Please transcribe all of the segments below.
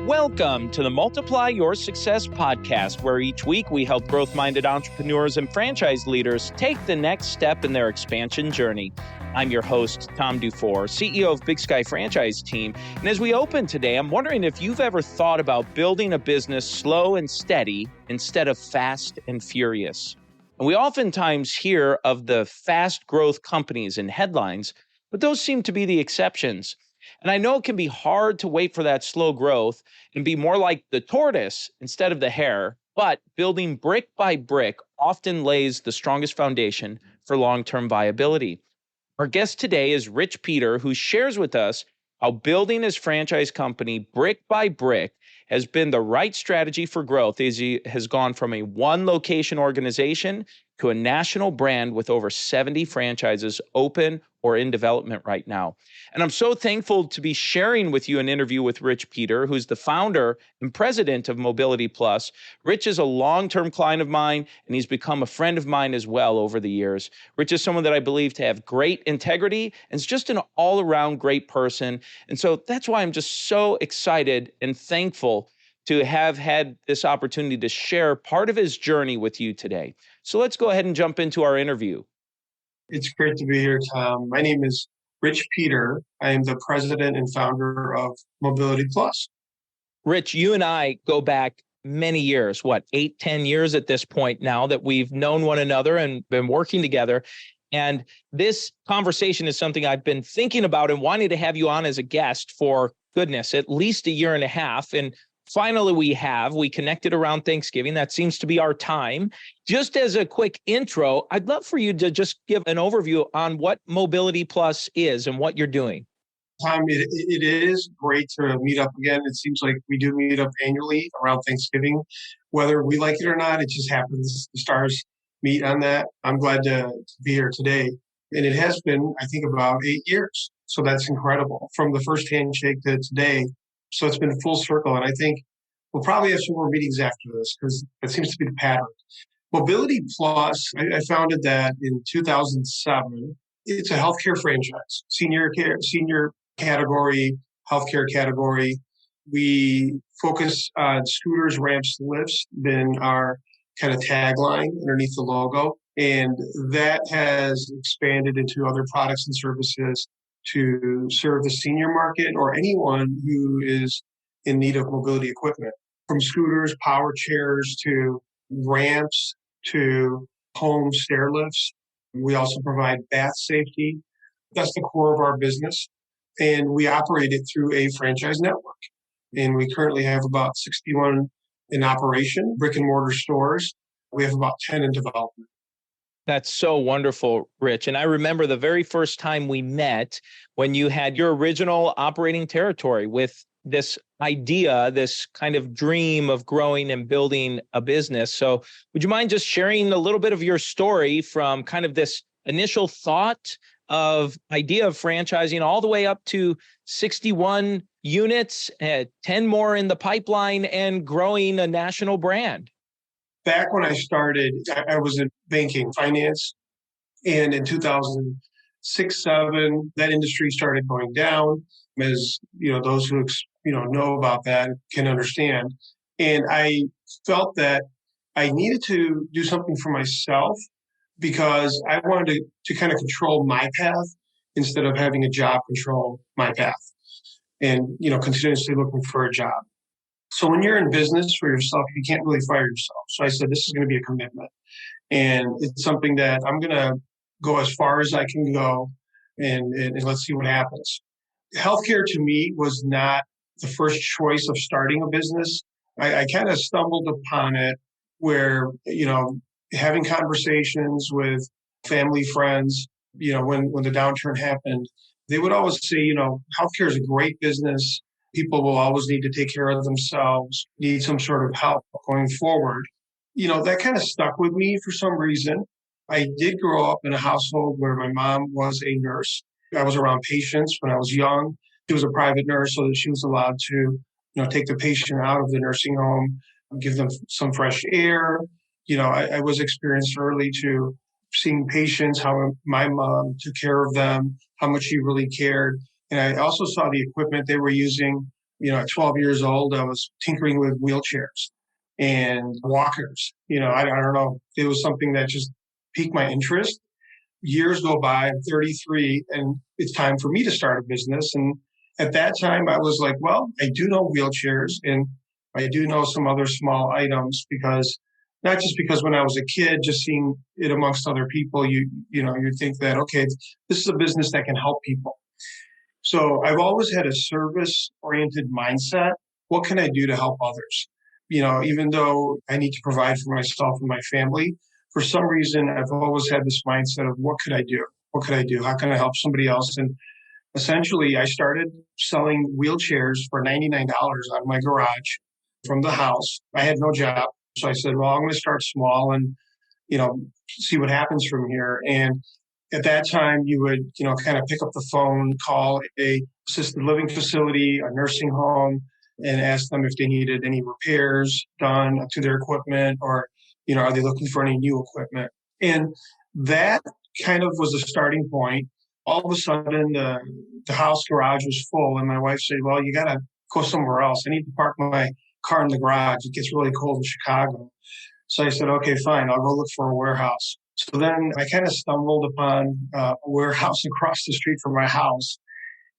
Welcome to the Multiply Your Success podcast, where each week we help growth-minded entrepreneurs and franchise leaders take the next step in their expansion journey. I'm your host, Tom Dufour, CEO of Big Sky Franchise Team. And as we open today, I'm wondering if you've ever thought about building a business slow and steady instead of fast and furious. And we oftentimes hear of the fast growth companies in headlines, but those seem to be the exceptions. And I know it can be hard to wait for that slow growth and be more like the tortoise instead of the hare, but building brick by brick often lays the strongest foundation for long-term viability. Our guest today is Rich Peter, who shares with us how building his franchise company brick by brick has been the right strategy for growth, as he has gone from a one-location organization to a national brand with over 70 franchises open or in development right now. And I'm so thankful to be sharing with you an interview with Rich Peter, who's the founder and president of Mobility Plus. Rich is a long-term client of mine, and he's become a friend of mine as well over the years. Rich is someone that I believe to have great integrity and is just an all-around great person. And so that's why I'm just so excited and thankful to have had this opportunity to share part of his journey with you today. So let's go ahead and jump into our interview. It's great to be here, Tom. My name is Rich Peter. I am the president and founder of Mobility Plus. Rich, you and I go back many years, 8, 10 years at this point now that we've known one another and been working together. And this conversation is something I've been thinking about and wanting to have you on as a guest for, goodness, at least a year and a half. And finally, we connected around Thanksgiving. That seems to be our time. Just as a quick intro, I'd love for you to just give an overview on what Mobility Plus is and what you're doing. Tom, it is great to meet up again. It seems like we do meet up annually around Thanksgiving. Whether we like it or not, it just happens. The stars meet on that. I'm glad to be here today. And it has been, I think, about 8 years. So that's incredible. From the first handshake to today. So it's been full circle. And I think we'll probably have some more meetings after this because that seems to be the pattern. Mobility Plus, I founded that in 2007. It's a healthcare franchise, senior category, healthcare category. We focus on scooters, ramps, lifts, been our kind of tagline underneath the logo. And that has expanded into other products and services to serve the senior market or anyone who is in need of mobility equipment, from scooters, power chairs, to ramps, to home stair lifts. We also provide bath safety. That's the core of our business. And we operate it through a franchise network. And we currently have about 61 in operation, brick and mortar stores. We have about 10 in development. That's so wonderful, Rich. And I remember the very first time we met when you had your original operating territory with this idea, this kind of dream of growing and building a business. So would you mind just sharing a little bit of your story from kind of this initial thought of idea of franchising all the way up to 61 units, 10 more in the pipeline, and growing a national brand? Back when I started, I was in banking, finance, and in 2006, 2007, that industry started going down, as those who know about that can understand. And I felt that I needed to do something for myself because I wanted to kind of control my path instead of having a job control my path, and continuously looking for a job. So when you're in business for yourself, you can't really fire yourself. So I said, this is going to be a commitment. And it's something that I'm going to go as far as I can go, and let's see what happens. Healthcare to me was not the first choice of starting a business. I kind of stumbled upon it where, having conversations with family, friends, when the downturn happened, they would always say, healthcare is a great business. People will always need to take care of themselves, need some sort of help going forward. That kind of stuck with me for some reason. I did grow up in a household where my mom was a nurse. I was around patients when I was young. She was a private nurse, so that she was allowed to, take the patient out of the nursing home, give them some fresh air. I was experienced early to seeing patients, how my mom took care of them, how much she really cared. And I also saw the equipment they were using, At 12 years old, I was tinkering with wheelchairs and walkers. I don't know. It was something that just piqued my interest. Years go by, I'm 33, and it's time for me to start a business. And at that time, I was like, well, I do know wheelchairs and I do know some other small items because not just because when I was a kid, just seeing it amongst other people, you think that, okay, this is a business that can help people. So I've always had a service oriented mindset. What can I do to help others? Even though I need to provide for myself and my family, for some reason, I've always had this mindset of what could I do? What could I do? How can I help somebody else? And essentially, I started selling wheelchairs for $99 out of my garage from the house. I had no job. So I said, well, I'm going to start small and, see what happens from here. And at that time, you would, kind of pick up the phone, call a assisted living facility, a nursing home, and ask them if they needed any repairs done to their equipment or, are they looking for any new equipment? And that kind of was a starting point. All of a sudden, the house garage was full, and my wife said, well, you got to go somewhere else. I need to park my car in the garage. It gets really cold in Chicago. So I said, okay, fine, I'll go look for a warehouse. So then I kind of stumbled upon a warehouse across the street from my house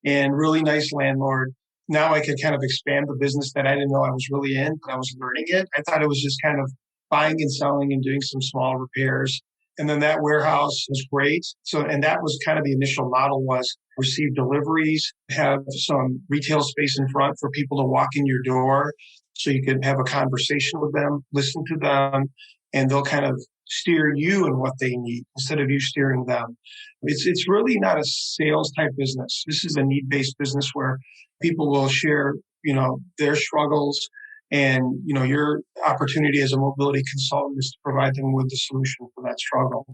and really nice landlord. Now I could kind of expand the business that I didn't know I was really in, but I was learning it. I thought it was just kind of buying and selling and doing some small repairs. And then that warehouse was great. So, and that was kind of the initial model was receive deliveries, have some retail space in front for people to walk in your door so you could have a conversation with them, listen to them, and they'll kind of steer you in what they need instead of you steering them. It's really not a sales type business. This is a need-based business where people will share, their struggles and, your opportunity as a mobility consultant is to provide them with the solution for that struggle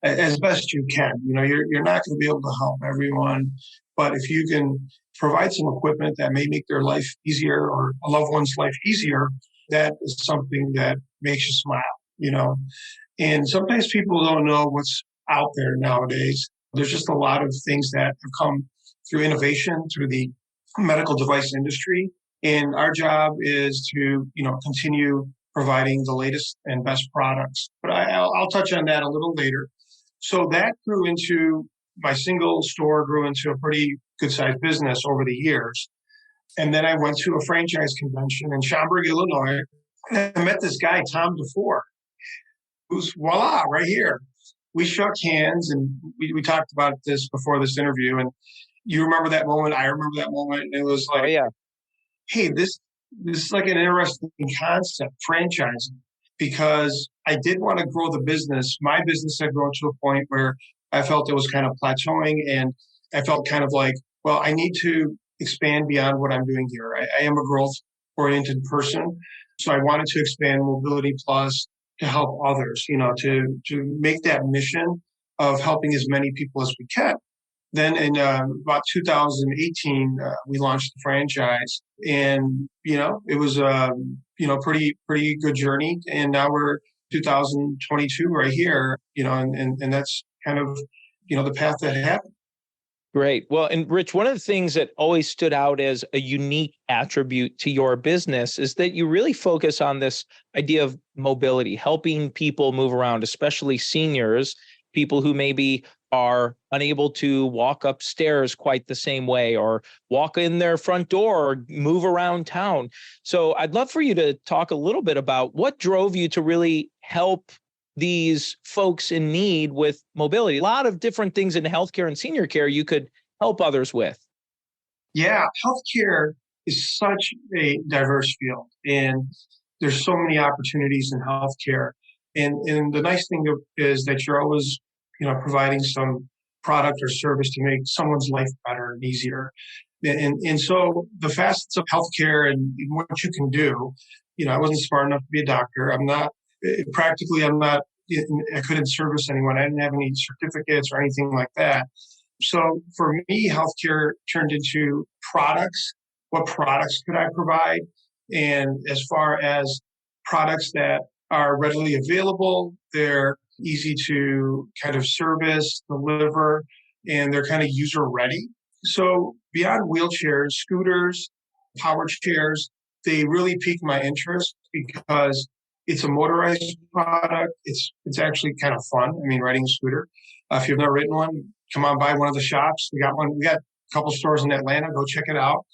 as best you can. You're not going to be able to help everyone, but if you can provide some equipment that may make their life easier or a loved one's life easier, that is something that makes you smile, And sometimes people don't know what's out there nowadays. There's just a lot of things that have come through innovation, through the medical device industry. And our job is to, continue providing the latest and best products. But I'll touch on that a little later. So that grew into my single store grew into a pretty good sized business over the years. And then I went to a franchise convention in Schaumburg, Illinois. And I met this guy, Tom DeFore, who's voila, right here. We shook hands and we talked about this before this interview. And you remember that moment. I remember that moment. And it was like, Oh, yeah. Hey, this is like an interesting concept, franchising, because I did want to grow the business. My business had grown to a point where I felt it was kind of plateauing and I felt kind of like, well, I need to expand beyond what I'm doing here. I am a growth oriented person. So I wanted to expand Mobility Plus to help others, to make that mission of helping as many people as we can. Then in about 2018, we launched the franchise, and it was pretty good journey. And now we're 2022 right here, and that's kind of the path that happened. Great. Well, and Rich, one of the things that always stood out as a unique attribute to your business is that you really focus on this idea of mobility, helping people move around, especially seniors, people who maybe are unable to walk upstairs quite the same way or walk in their front door or move around town. So I'd love for you to talk a little bit about what drove you to really help these folks in need with mobility. A lot of different things in healthcare and senior care you could help others with. Yeah, healthcare is such a diverse field, and there's so many opportunities in healthcare. And the nice thing is that you're always, providing some product or service to make someone's life better and easier. And so the facets of healthcare and what you can do, I wasn't smart enough to be a doctor. I'm not. Practically, I couldn't service anyone. I didn't have any certificates or anything like that. So for me, healthcare turned into products. What products could I provide? And as far as products that are readily available, they're easy to kind of service, deliver, and they're kind of user ready. So beyond wheelchairs, scooters, power chairs. They really piqued my interest because it's a motorized product. It's actually kind of fun. I mean, riding a scooter. If you've never ridden one, come on by one of the shops. We got one. We got a couple stores in Atlanta. Go check it out.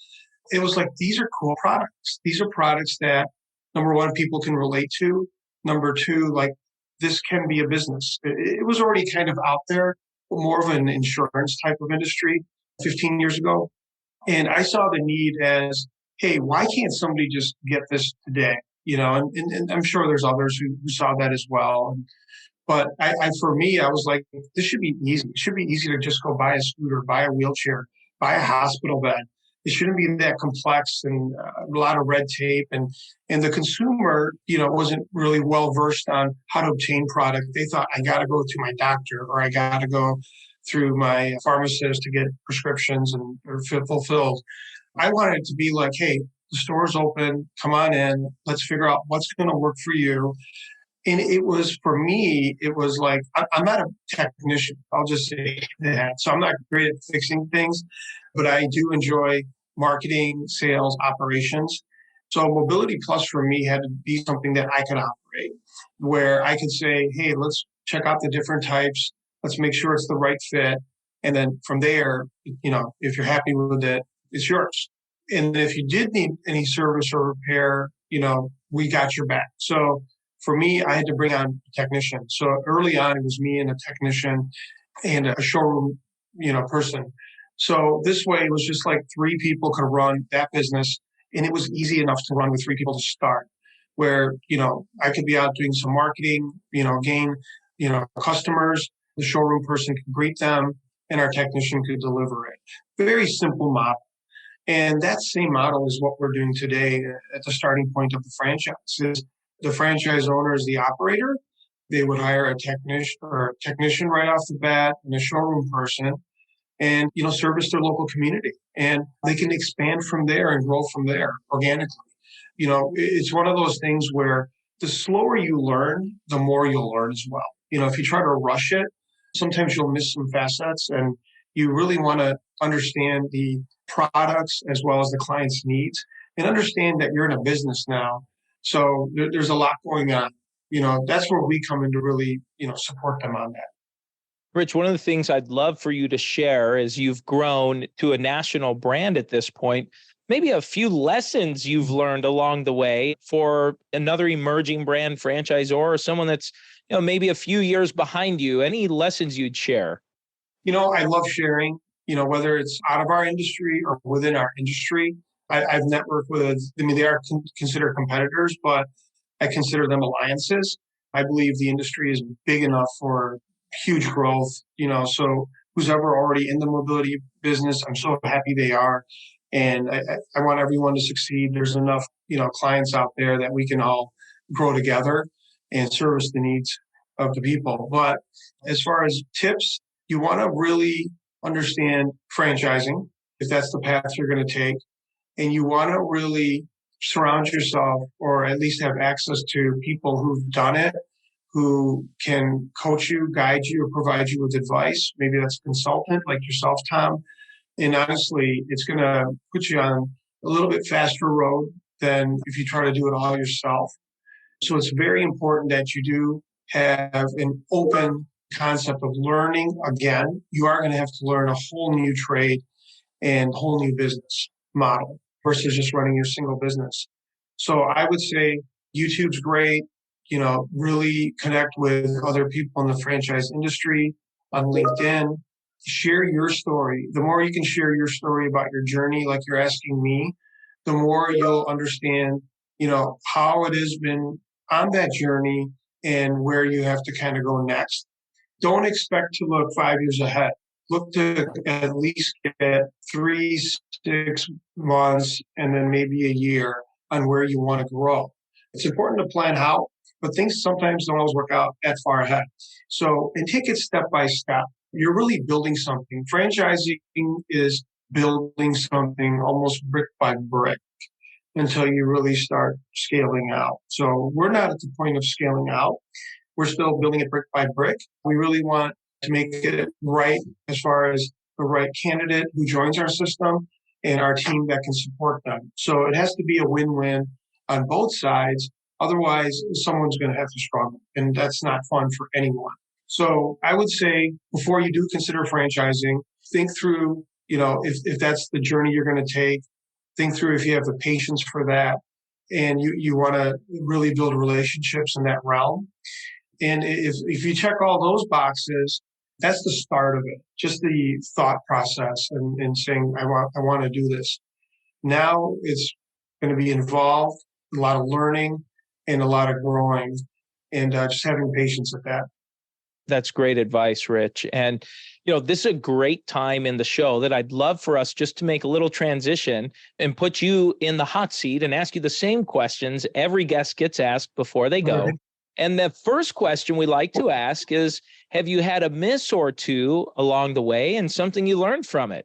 It was like, these are cool products. These are products that, number one, people can relate to. Number two, like, this can be a business. It was already kind of out there, more of an insurance type of industry 15 years ago. And I saw the need as, hey, why can't somebody just get this today? And I'm sure there's others who saw that as well. But for me, I was like, this should be easy. It should be easy to just go buy a scooter, buy a wheelchair, buy a hospital bed. It shouldn't be that complex and a lot of red tape. And the consumer, wasn't really well versed on how to obtain product. They thought, I got to go to my doctor, or I got to go through my pharmacist to get prescriptions and or fulfilled. I wanted it to be like, hey, the store's open. Come on in. Let's figure out what's going to work for you. And it was, for me, it was like, I'm not a technician. I'll just say that. So I'm not great at fixing things, but I do enjoy marketing, sales, operations. So Mobility Plus for me had to be something that I could operate, where I could say, hey, let's check out the different types. Let's make sure it's the right fit. And then from there, if you're happy with it, it's yours. And if you did need any service or repair, we got your back. So for me, I had to bring on a technician. So early on, it was me and a technician and a showroom, person. So this way, it was just like three people could run that business, and it was easy enough to run with three people to start. Where I could be out doing some marketing, gain customers. The showroom person could greet them, and our technician could deliver it. Very simple model. And that same model is what we're doing today at the starting point of the franchise. The franchise owner is the operator. They would hire a technician right off the bat and a showroom person and, service their local community. And they can expand from there and grow from there organically. It's one of those things where the slower you learn, the more you'll learn as well. If you try to rush it, sometimes you'll miss some facets, and you really want to understand the products as well as the client's needs and understand that you're in a business now. So there's a lot going on. That's where we come in to really, support them on that. Rich, one of the things I'd love for you to share is you've grown to a national brand at this point. Maybe a few lessons you've learned along the way for another emerging brand franchisor or someone that's, maybe a few years behind you. Any lessons you'd share? I love sharing, whether it's out of our industry or within our industry. I've networked with, they are considered competitors, but I consider them alliances. I believe the industry is big enough for huge growth, so who's ever already in the mobility business, I'm so happy they are. And I want everyone to succeed. There's enough, clients out there that we can all grow together and service the needs of the people. But as far as tips, you want to really understand franchising, if that's the path you're going to take. And you want to really surround yourself, or at least have access to people who've done it, who can coach you, guide you, or provide you with advice. Maybe that's a consultant like yourself, Tom. And honestly, it's going to put you on a little bit faster road than if you try to do it all yourself. So it's very important that you do have an open concept of learning. Again, you are going to have to learn a whole new trade and whole new business model versus just running your single business. So I would say YouTube's great. Really connect with other people in the franchise industry on LinkedIn. Share your story. The more you can share your story about your journey, like you're asking me, the more you'll understand, how it has been on that journey and where you have to kind of go next. Don't expect to look 5 years ahead. Look to at least get 3, 6 months, and then maybe a year on where you want to grow. It's important to plan how, but things sometimes don't always work out that far ahead. So, and take it step by step. You're really building something. Franchising is building something almost brick by brick until you really start scaling out. So we're not at the point of scaling out. We're still building it brick by brick. We really want to make it right as far as the right candidate who joins our system, and our team that can support them. So it has to be a win-win on both sides. Otherwise, someone's going to have to struggle, and that's not fun for anyone. So I would say before you do consider franchising, think through, if that's the journey you're going to take, think through if you have the patience for that and you want to really build relationships in that realm. And if you check all those boxes, that's the start of it, just the thought process and saying, I want to do this. Now it's going to be involved, a lot of learning and a lot of growing and just having patience at that. That's great advice, Rich. And, this is a great time in the show that I'd love for us just to make a little transition and put you in the hot seat and ask you the same questions every guest gets asked before they go. Right. And the first question we like to ask is, have you had a miss or two along the way and something you learned from it?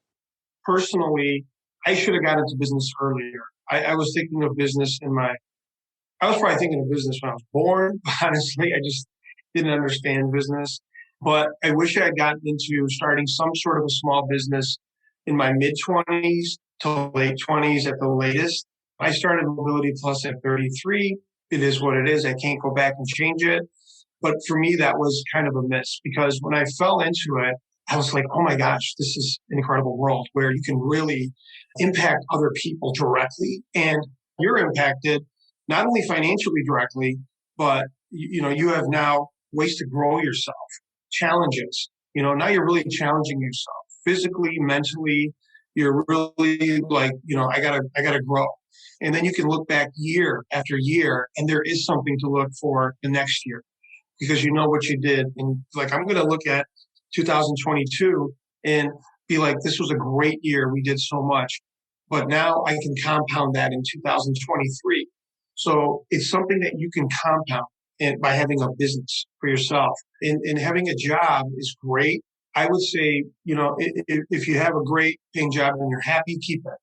Personally, I should have got into business earlier. I was thinking of business I was probably thinking of business when I was born. Honestly, I just didn't understand business. But I wish I had gotten into starting some sort of a small business in my mid-20s to late 20s at the latest. I started Mobility Plus at 33. It is what it is. I can't go back and change it. But for me, that was kind of a miss because when I fell into it, I was like, oh my gosh, this is an incredible world where you can really impact other people directly. And you're impacted not only financially directly, but you have now ways to grow yourself, challenges. Now you're really challenging yourself physically, mentally. You're really like, I gotta grow. And then you can look back year after year, and there is something to look for the next year because you know what you did. And like, I'm going to look at 2022 and be like, this was a great year. We did so much, but now I can compound that in 2023. So it's something that you can compound and by having a business for yourself and having a job is great. I would say, if you have a great paying job and you're happy, keep it.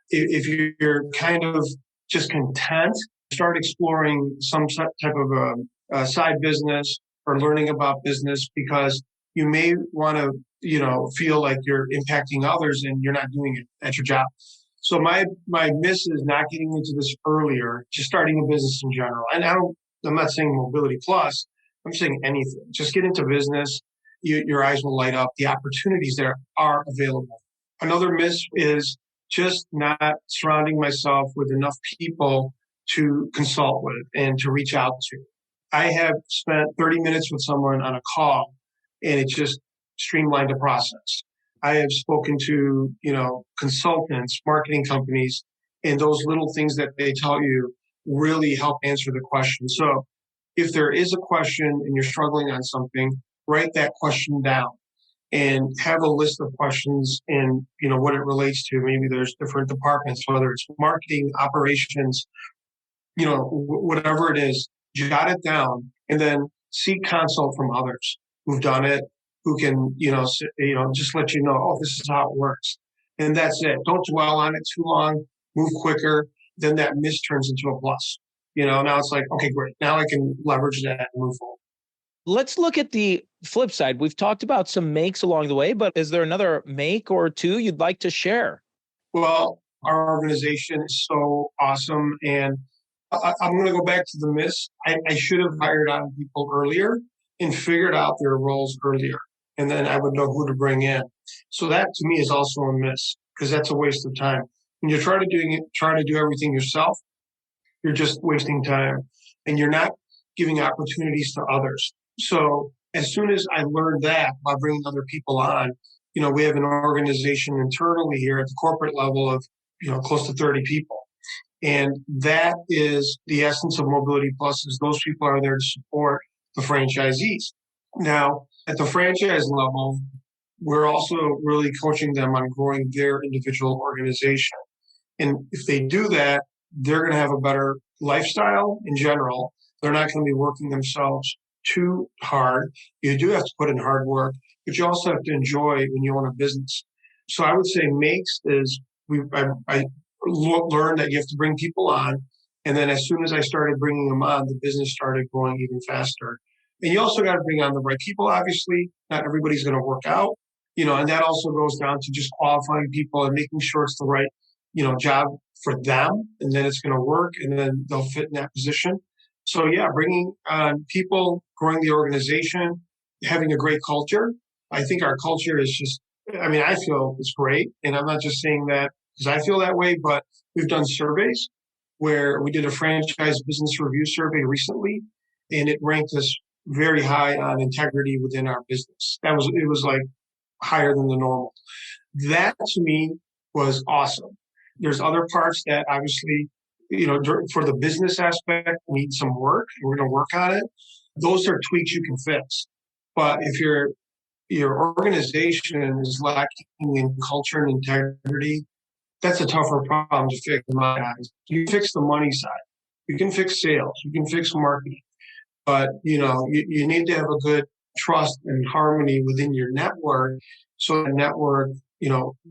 If you're kind of just content, start exploring some type of a side business or learning about business because you may want to, feel like you're impacting others and you're not doing it at your job. So my miss is not getting into this earlier, just starting a business in general. And I'm not saying Mobility Plus. I'm saying anything. Just get into business. Your eyes will light up. The opportunities there are available. Another miss is just not surrounding myself with enough people to consult with and to reach out to. I have spent 30 minutes with someone on a call and it just streamlined the process. I have spoken to, consultants, marketing companies, and those little things that they tell you really help answer the question. So if there is a question and you're struggling on something, write that question down and have a list of questions and, what it relates to. Maybe there's different departments, whether it's marketing, operations, whatever it is, jot it down and then seek consult from others who've done it, who can, just let you know, oh, this is how it works. And that's it. Don't dwell on it too long, move quicker. Then that miss turns into a plus. Now it's like, okay, great. Now I can leverage that and move forward. Let's look at the flip side. We've talked about some makes along the way, but is there another make or two you'd like to share? Well, our organization is so awesome. And I'm going to go back to the miss. I should have hired on people earlier and figured out their roles earlier. And then I would know who to bring in. So that to me is also a miss because that's a waste of time. When you're trying to do everything yourself, you're just wasting time and you're not giving opportunities to others. So as soon as I learned that by bringing other people on, we have an organization internally here at the corporate level of, close to 30 people. And that is the essence of Mobility Plus is those people are there to support the franchisees. Now, at the franchise level, we're also really coaching them on growing their individual organization. And if they do that, they're going to have a better lifestyle in general. They're not going to be working themselves too hard. You do have to put in hard work, but you also have to enjoy when you own a business. So I would say makes is I learned that you have to bring people on. And then as soon as I started bringing them on, the business started growing even faster. And you also got to bring on the right people. Obviously, not everybody's going to work out, and that also goes down to just qualifying people and making sure it's the right job for them, and then it's going to work, and then they'll fit in that position. So yeah, bringing on people, growing the organization, having a great culture. I think our culture is just, I feel it's great. And I'm not just saying that because I feel that way, but we've done surveys where we did a franchise business review survey recently, and it ranked us very high on integrity within our business. It was like higher than the normal. That to me was awesome. There's other parts that obviously, for the business aspect, need some work. We're going to work on it. Those are tweaks you can fix. But if your organization is lacking in culture and integrity, that's a tougher problem to fix in my eyes. You fix the money side. You can fix sales. You can fix marketing. But, you need to have a good trust and harmony within your network. So the network,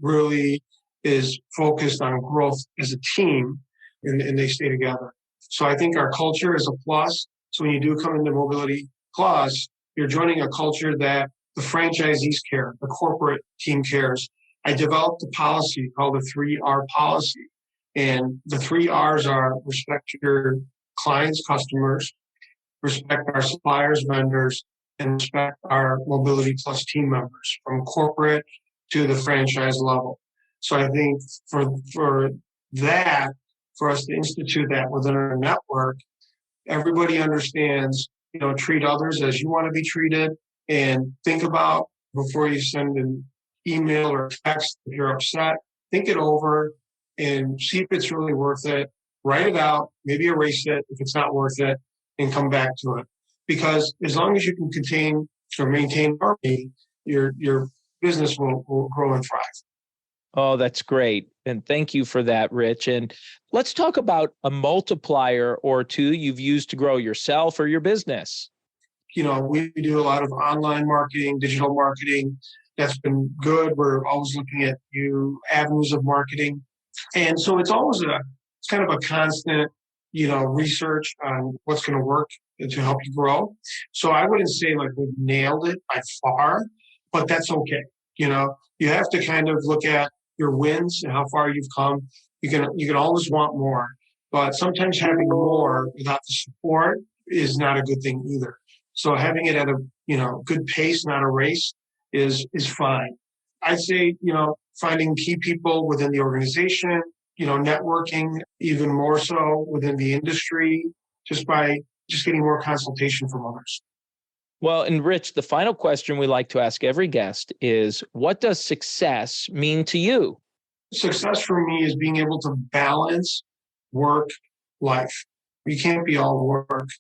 really is focused on growth as a team and they stay together. So I think our culture is a plus. So when you do come into Mobility Plus, you're joining a culture that the franchisees care, the corporate team cares. I developed a policy called the 3R policy. And the 3 R's are respect your clients, customers, respect our suppliers, vendors, and respect our Mobility Plus team members from corporate to the franchise level. So I think for us to institute that within our network, everybody understands, treat others as you want to be treated, and think about before you send an email or text if you're upset, think it over and see if it's really worth it. Write it out, maybe erase it if it's not worth it, and come back to it. Because as long as you can contain or maintain harmony, your business will grow and thrive. Oh, that's great. And thank you for that, Rich. And let's talk about a multiplier or two you've used to grow yourself or your business. We do a lot of online marketing, digital marketing. That's been good. We're always looking at new avenues of marketing. And so it's kind of a constant, research on what's going to work to help you grow. So I wouldn't say like we've nailed it by far, but that's okay. You have to kind of look at your wins and how far you've come. You can always want more, but sometimes having more without the support is not a good thing either. So having it at a good pace, not a race, is fine. I'd say finding key people within the organization, networking even more so within the industry, just getting more consultation from others. Well, and Rich, the final question we like to ask every guest is, what does success mean to you? Success for me is being able to balance work, life. You can't be all work,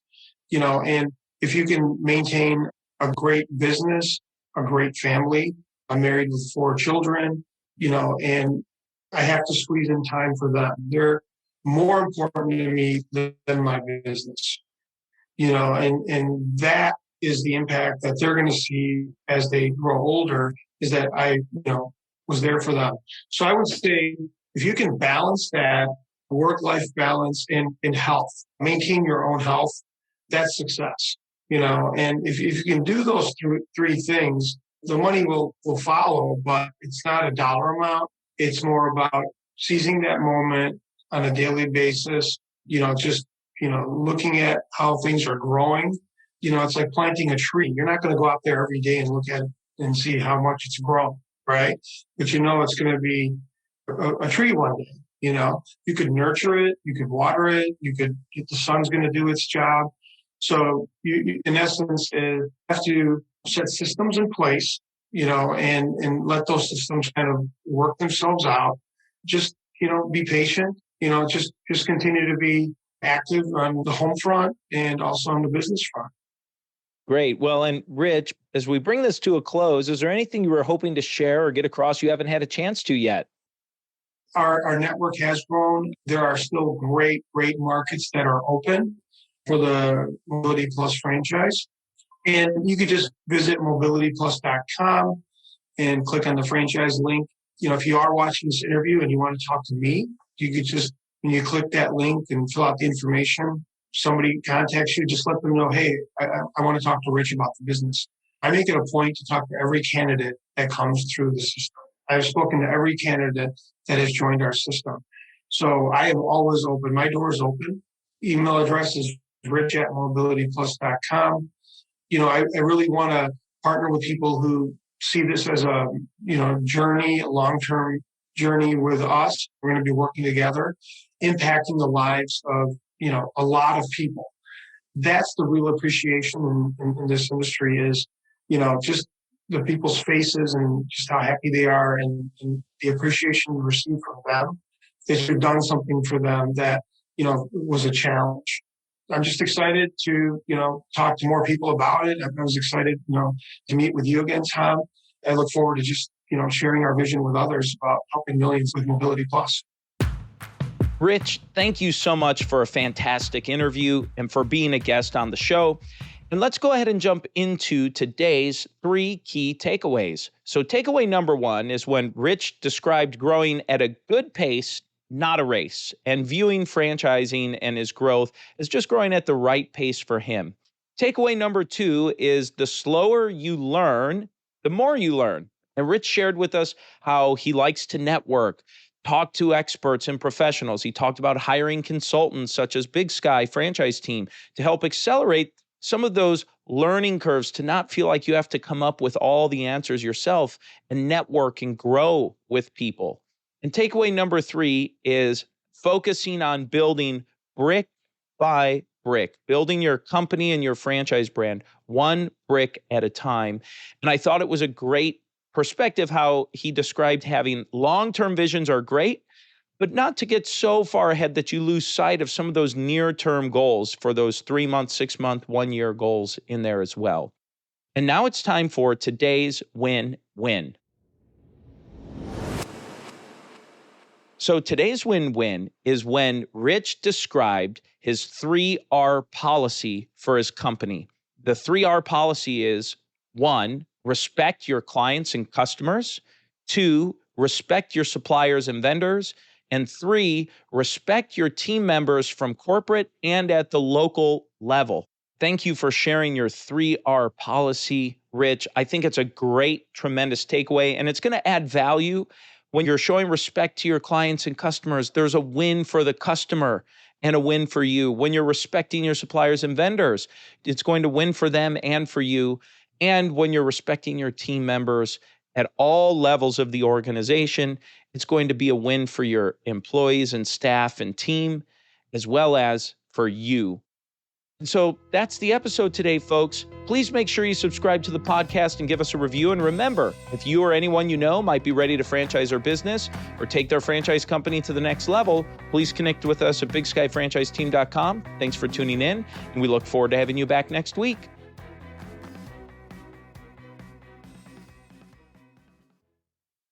and if you can maintain a great business, a great family. I'm married with 4 children, and I have to squeeze in time for them. They're more important to me than my business, and that is the impact that they're going to see as they grow older, is that I, was there for them. So I would say if you can balance that work-life balance and health, maintain your own health, that's success, and if you can do those 3 things, the money will follow, but it's not a dollar amount. It's more about seizing that moment on a daily basis, looking at how things are growing. It's like planting a tree. You're not going to go out there every day and look at it and see how much it's grown, right? But it's going to be a tree one day. You could nurture it, you could water it, the sun's going to do its job. So you in essence, have to set systems in place, and let those systems kind of work themselves out. Just, be patient, just continue to be active on the home front and also on the business front. Great. Well, and Rich, as we bring this to a close, is there anything you were hoping to share or get across you haven't had a chance to yet? Our network has grown. There are still great markets that are open for the Mobility Plus franchise. And you could just visit mobilityplus.com and click on the franchise link. If you are watching this interview and you want to talk to me, you could just, when you click that link and fill out the information, somebody contacts you, just let them know, hey, I want to talk to Rich about the business. I make it a point to talk to every candidate that comes through the system. I've spoken to every candidate that has joined our system. So I am always open. My door is open. Email address is rich@mobilityplus.com. I really want to partner with people who see this as a, journey, a long-term journey with us. We're going to be working together, impacting the lives of, a lot of people. That's the real appreciation in this industry is, just the people's faces and just how happy they are and the appreciation you receive from them that you've done something for them that, was a challenge. I'm just excited to, talk to more people about it. I was excited, to meet with you again, Tom. I look forward to just, sharing our vision with others about helping millions with Mobility Plus. Rich, thank you so much for a fantastic interview and for being a guest on the show. And let's go ahead and jump into today's 3 key takeaways. So takeaway number 1 is when Rich described growing at a good pace, not a race, and viewing franchising and his growth as just growing at the right pace for him. Takeaway number 2 is the slower you learn, the more you learn. And Rich shared with us how he likes to network, talk to experts and professionals. He talked about hiring consultants such as Big Sky Franchise Team to help accelerate some of those learning curves, to not feel like you have to come up with all the answers yourself and network and grow with people. And takeaway number 3 is focusing on building brick by brick, building your company and your franchise brand one brick at a time. And I thought it was a great perspective how he described having long-term visions are great, but not to get so far ahead that you lose sight of some of those near-term goals for those 3-month, 6-month, 1-year goals in there as well. And now it's time for today's win-win. So today's win-win is when Rich described his 3R policy for his company. The 3R policy is 1, respect your clients and customers. 2, respect your suppliers and vendors. And 3, respect your team members from corporate and at the local level. Thank you for sharing your 3R policy, Rich. I think it's a great, tremendous takeaway, and it's going to add value. When you're showing respect to your clients and customers, there's a win for the customer and a win for you. When you're respecting your suppliers and vendors, it's going to win for them and for you. And when you're respecting your team members at all levels of the organization, it's going to be a win for your employees and staff and team, as well as for you. And so that's the episode today, folks. Please make sure you subscribe to the podcast and give us a review. And remember, if you or anyone you know might be ready to franchise their business or take their franchise company to the next level, please connect with us at bigskyfranchiseteam.com. Thanks for tuning in, and we look forward to having you back next week.